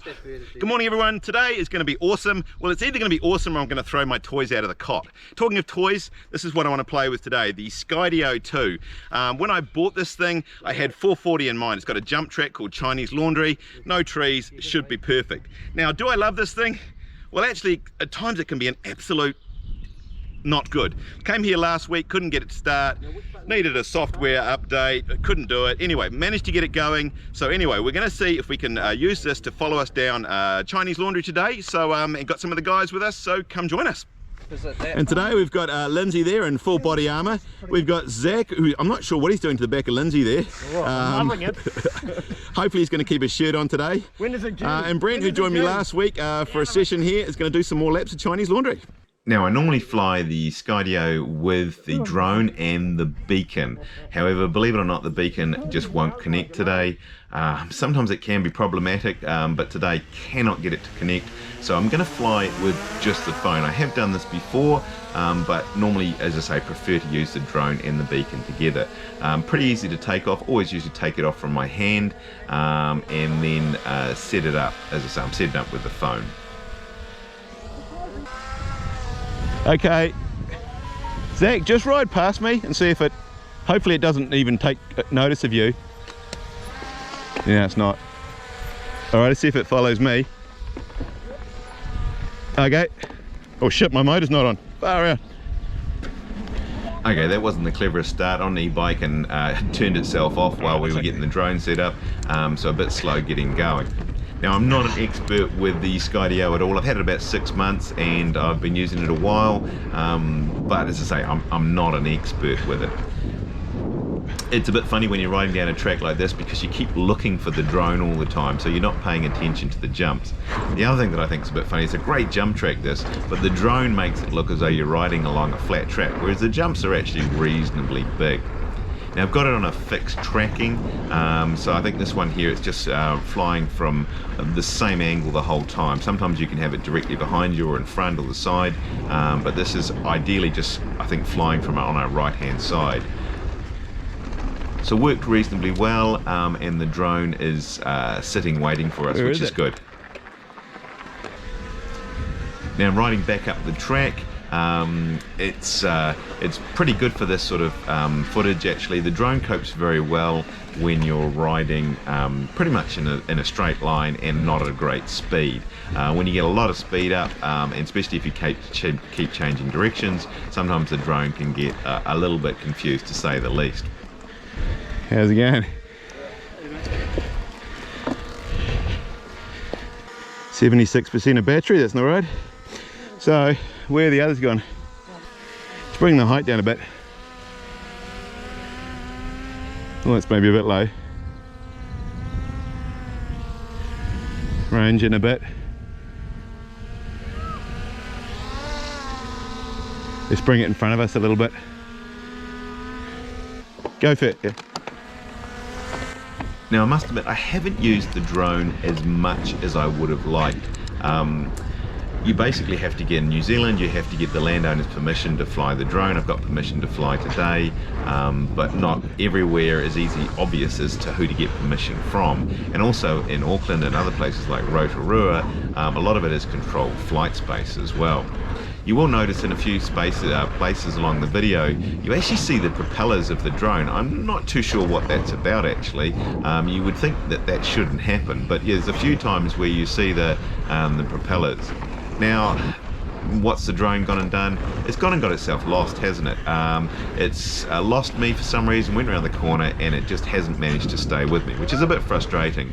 Good morning everyone. Today is going to be awesome. Well, it's either going to be awesome or I'm going to throw my toys out of the cot. Talking of toys, this is what I want to play with today, the Skydio 2. When I bought this thing, I had 440 in mind. It's got a jump track called Chinese Laundry, no trees, should be perfect. Now, do I love this thing? Well, actually, at times it can be an absolute not good. Came here last week, couldn't get it to start, needed a software update, couldn't do it. Anyway, managed to get it going. So anyway, we're going to see if we can use this to follow us down Chinese Laundry today. So and got some of the guys with us, so come join us. And today we've got Lindsay there in full body armour. We've got Zach, who I'm not sure what he's doing to the back of Lindsay there. Hopefully he's going to keep his shirt on today. When is it due? And Brent, who joined me last week for a session here, is going to do some more laps of Chinese Laundry. Now, I normally fly the Skydio with the drone and the beacon. However, believe it or not, the beacon just won't connect today. Sometimes it can be problematic, but today cannot get it to connect. So I'm going to fly with just the phone. I have done this before, but normally, as I say, prefer to use the drone and the beacon together. Pretty easy to take off. Always usually take it off from my hand and then set it up. As I say, I'm setting up with the phone. Okay, Zach, just ride past me and see if it, hopefully it doesn't even take notice of you. Yeah, it's not. All right, let's see if it follows me. Okay. Oh shit, my motor's not on. Far out. Okay, that wasn't the cleverest start on the e-bike and turned itself off while we were getting the drone set up, so a bit slow getting going. Now, I'm not an expert with the Skydio at all. I've had it about 6 months and I've been using it a while, but as I say, I'm not an expert with it. It's a bit funny when you're riding down a track like this because you keep looking for the drone all the time, so you're not paying attention to the jumps. The other thing that I think is a bit funny, it's a great jump track this, but the drone makes it look as though you're riding along a flat track, whereas the jumps are actually reasonably big. Now, I've got it on a fixed tracking, so I think this one here, it's just flying from the same angle the whole time. Sometimes you can have it directly behind you or in front or the side, but this is ideally just, I think, flying from on our right-hand side. So worked reasonably well, and the drone is sitting waiting for us, which is good. Now, riding back up the track, it's pretty good for this sort of footage. Actually, the drone copes very well when you're riding pretty much in a straight line and not at a great speed. When you get a lot of speed up, and especially if you keep changing directions, sometimes the drone can get a little bit confused, to say the least. How's it going? 76% of battery, that's not right. So, where are the others gone? Let's bring the height down a bit. Well, that's maybe a bit low. Range in a bit. Let's bring it in front of us a little bit. Go for it, yeah. Now, I must admit, I haven't used the drone as much as I would have liked. You basically have to get in New Zealand, you have to get the landowner's permission to fly the drone. I've got permission to fly today, but not everywhere is obvious as to who to get permission from. And also in Auckland and other places like Rotorua, a lot of it is controlled flight space as well. You will notice in a few places along the video, you actually see the propellers of the drone. I'm not too sure what that's about actually. You would think that that shouldn't happen, but yeah, there's a few times where you see the propellers. Now, what's the drone gone and done? It's gone and got itself lost, hasn't it? It's lost me for some reason, went around the corner, and it just hasn't managed to stay with me, which is a bit frustrating.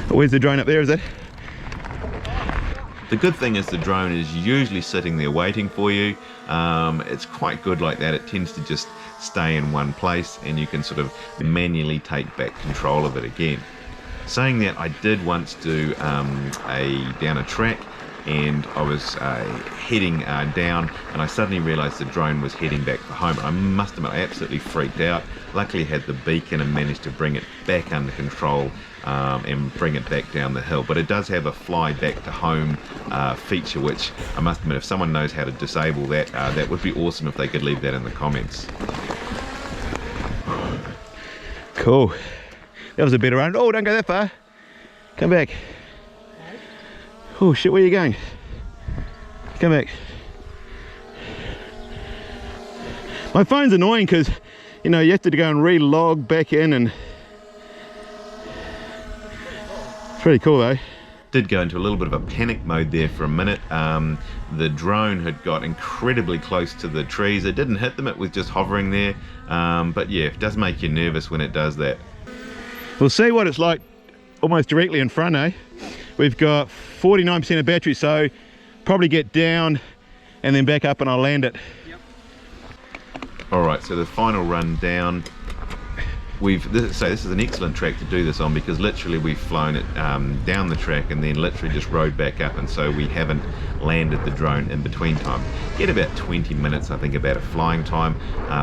Where's the drone up there, is it? The good thing is the drone is usually sitting there waiting for you. It's quite good like that. It tends to just stay in one place and you can sort of manually take back control of it again. Saying that, I did once do down a track, and I was heading down, and I suddenly realized the drone was heading back for home. I must admit, I absolutely freaked out. Luckily I had the beacon and managed to bring it back under control and bring it back down the hill. But it does have a fly back to home feature, which I must admit, if someone knows how to disable that, that would be awesome if they could leave that in the comments. Cool. That was a better run. Oh, don't go that far. Come back. Oh shit, where are you going? Come back. My phone's annoying because, you know, you have to go and re-log back in, and it's pretty cool though. Did go into a little bit of a panic mode there for a minute. The drone had got incredibly close to the trees. It didn't hit them, it was just hovering there. But yeah, it does make you nervous when it does that. We'll see what it's like almost directly in front, eh? We've got 49% of battery, so probably get down and then back up and I'll land it. Yep. Alright, so the final run down. This is an excellent track to do this on, because literally we've flown it down the track and then literally just rode back up, and so we haven't landed the drone in between time. Get about 20 minutes, I think, about a flying time.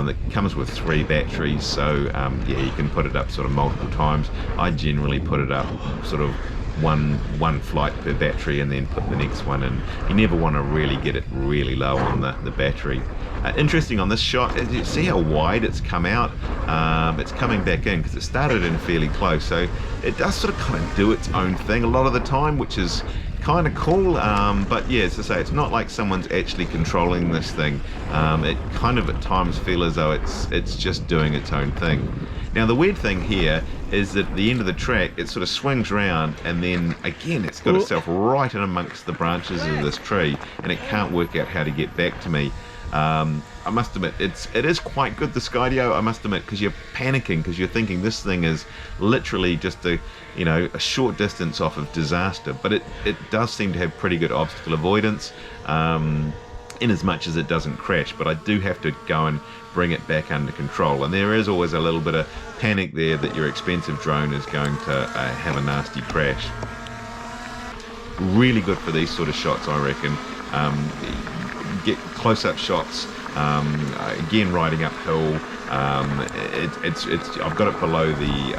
It comes with 3 batteries, so yeah, you can put it up sort of multiple times. I generally put it up sort of one flight per battery and then put the next one in. You never want to really get it really low on the battery. Interesting on this shot, you see how wide it's come out. It's coming back in because it started in fairly close, so it does sort of kind of do its own thing a lot of the time, which is kind of cool. But yeah, as I say, it's not like someone's actually controlling this thing. It kind of at times feels as though it's just doing its own thing. Now the weird thing here is that at the end of the track it sort of swings around, and then again it's got itself right in amongst the branches of this tree, and it can't work out how to get back to me. I must admit, it is quite good, the Skydio, I must admit, because you're panicking, because you're thinking this thing is literally just a short distance off of disaster, but it does seem to have pretty good obstacle avoidance, in as much as it doesn't crash. But I do have to go and bring it back under control, and there is always a little bit of panic there that your expensive drone is going to have a nasty crash. Really good for these sort of shots, I reckon. Get close-up shots, again riding uphill. I've got it below the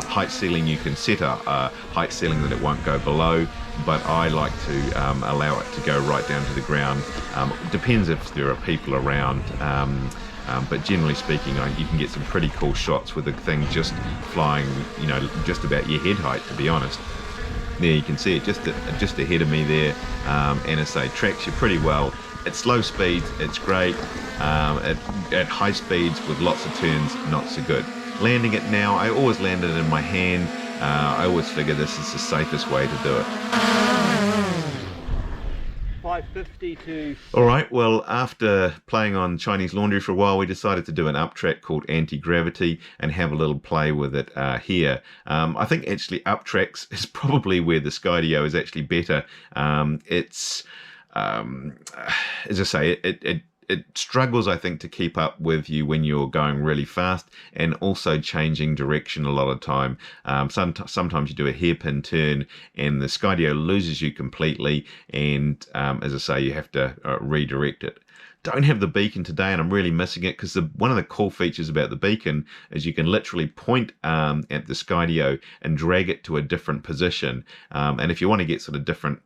height ceiling. You can set a height ceiling that it won't go below, but I like to allow it to go right down to the ground. Depends if there are people around, but generally speaking, you can get some pretty cool shots with the thing just flying, just about your head height, to be honest. There you can see it just ahead of me there, and as I say, tracks you pretty well. At slow speeds, it's great. At high speeds with lots of turns, not so good. Landing it now, I always land it in my hand. I always figure this is the safest way to do it. 550 to... Alright, well, after playing on Chinese Laundry for a while, we decided to do an up track called Anti-Gravity and have a little play with it here. I think actually up tracks is probably where the Skydio is actually better. As I say, it struggles, I think, to keep up with you when you're going really fast, and also changing direction a lot of time. Sometimes you do a hairpin turn and the Skydio loses you completely, and as I say, you have to redirect it. Don't have the beacon today, and I'm really missing it, because one of the cool features about the beacon is you can literally point at the Skydio and drag it to a different position. And if you want to get sort of different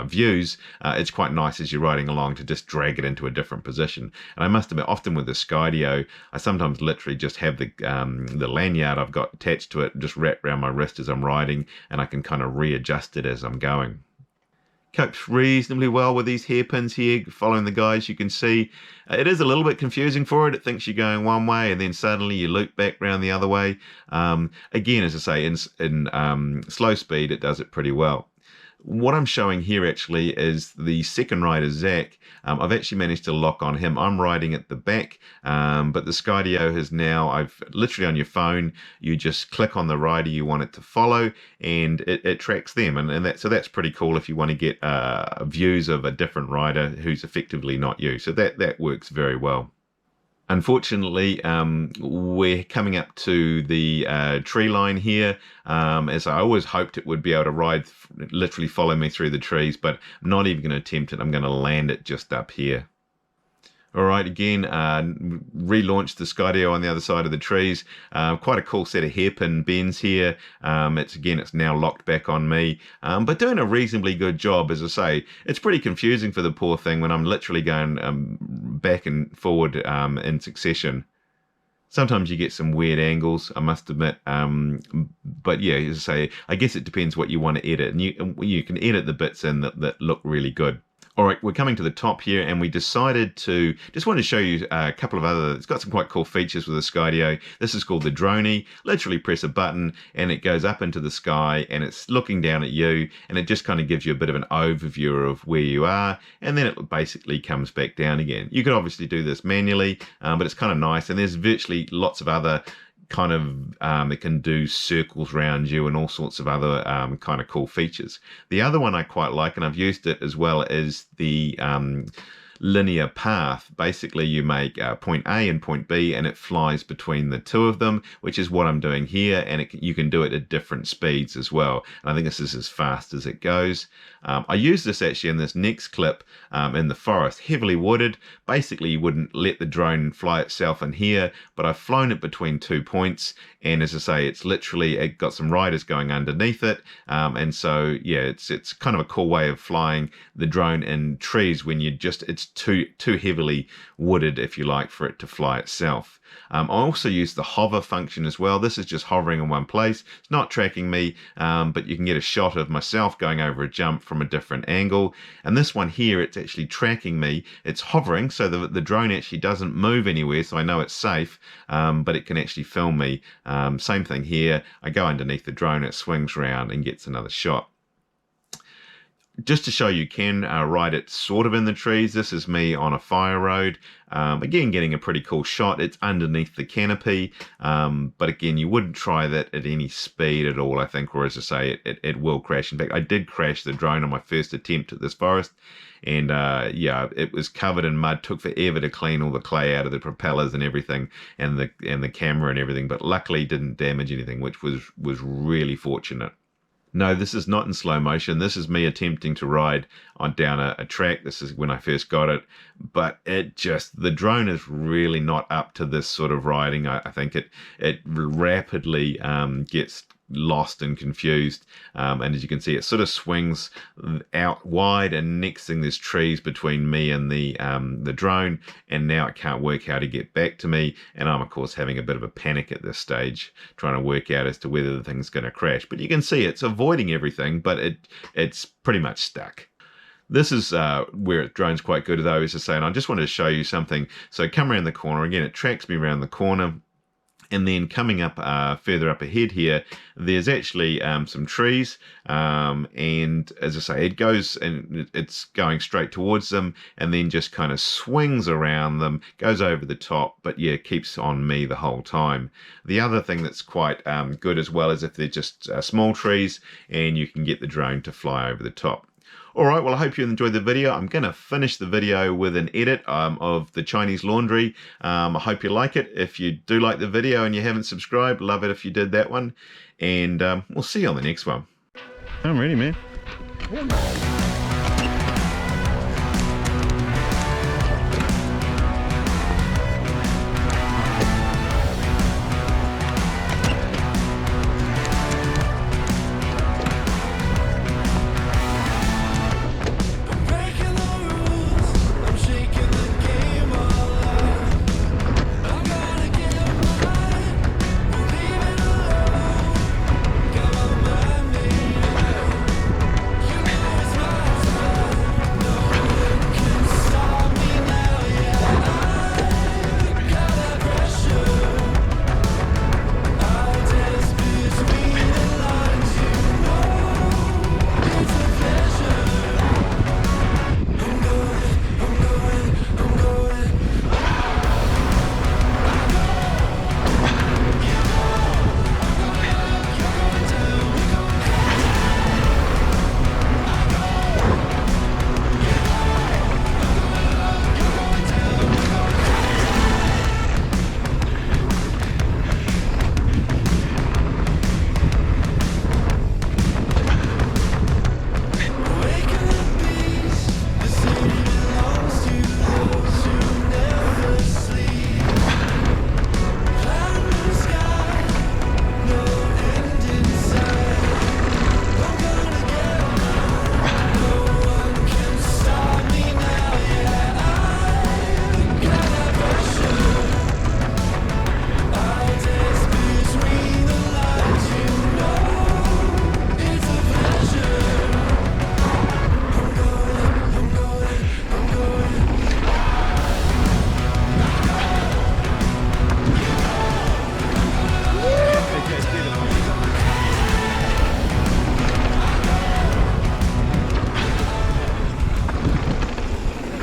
views, it's quite nice as you're riding along to just drag it into a different position. And I must admit, often with the Skydio, I sometimes literally just have the lanyard I've got attached to it just wrapped around my wrist as I'm riding, and I can kind of readjust it as I'm going. Copes reasonably well with these hairpins here, following the guides. You can see it is a little bit confusing for it. It thinks you're going one way and then suddenly you loop back round the other way. Again, as I say, in slow speed it does it pretty well. What I'm showing here actually is the second rider, Zach. I've actually managed to lock on him. I'm riding at the back, but the Skydio has now, I've literally on your phone, you just click on the rider you want it to follow, and it tracks them. So that's pretty cool if you want to get views of a different rider who's effectively not you. So that works very well. Unfortunately, we're coming up to the tree line here, as I always hoped it would be able to literally follow me through the trees, but I'm not even going to attempt it. I'm going to land it just up here. Alright, again, relaunched the Skydio on the other side of the trees. Quite a cool set of hairpin bends here. It's now locked back on me, but doing a reasonably good job. As I say, it's pretty confusing for the poor thing when I'm literally going back and forward in succession. Sometimes you get some weird angles, I must admit. But yeah, as I say, I guess it depends what you want to edit. And you can edit the bits in that look really good. All right, we're coming to the top here, and we decided to just want to show you a couple of other. It's got some quite cool features with the Skydio. This is called the Droney. Literally press a button, and it goes up into the sky, and it's looking down at you, and it just kind of gives you a bit of an overview of where you are, and then it basically comes back down again. You could obviously do this manually, but it's kind of nice, and there's virtually lots of other kind of it can do circles around you and all sorts of other kind of cool features. The other one I quite like, and I've used it as well, is the linear path. Basically, you make point A and point B, and it flies between the two of them, which is what I'm doing here, and you can do it at different speeds as well. And I think this is as fast as it goes. I used this actually in this next clip in the forest, heavily wooded. Basically, you wouldn't let the drone fly itself in here, but I've flown it between 2 points, and as I say, it got some riders going underneath it, and so yeah, it's kind of a cool way of flying the drone in trees when it's too heavily wooded, if you like, for it to fly itself. I also use the hover function as well. This is just hovering in one place. It's not tracking me, but you can get a shot of myself going over a jump from a different angle. And this one here, it's actually tracking me. It's hovering, so the drone actually doesn't move anywhere, so I know it's safe, but it can actually film me. Same thing here. I go underneath the drone, it swings around and gets another shot. Just to show you can ride it sort of in the trees. This is me on a fire road. Again, getting a pretty cool shot. It's underneath the canopy, but again, you wouldn't try that at any speed at all, I think, or as I say, it will crash. In fact, I did crash the drone on my first attempt at this forest, and yeah, it was covered in mud. Took forever to clean all the clay out of the propellers and everything, and the camera and everything, but luckily didn't damage anything, which was really fortunate. No, this is not in slow motion. This is me attempting to ride down a track. This is when I first got it. But the drone is really not up to this sort of riding. I think it rapidly gets lost and confused, and as you can see, it sort of swings out wide, and next thing there's trees between me and the drone, and now it can't work how to get back to me, and I'm of course having a bit of a panic at this stage, trying to work out as to whether the thing's going to crash. But you can see it's avoiding everything, but it's pretty much stuck. This is where drone's quite good though, as I say, and I just wanted to show you something. So come around the corner again, it tracks me around the corner. And then coming up further up ahead here, there's actually some trees, and as I say, it goes and it's going straight towards them, and then just kind of swings around them, goes over the top, but yeah, keeps on me the whole time. The other thing that's quite good as well is if they're just small trees, and you can get the drone to fly over the top. Alright, well I hope you enjoyed the video. I'm going to finish the video with an edit of the Chinese laundry. I hope you like it. If you do like the video and you haven't subscribed, love it if you did that one. And we'll see you on the next one. I'm ready, man.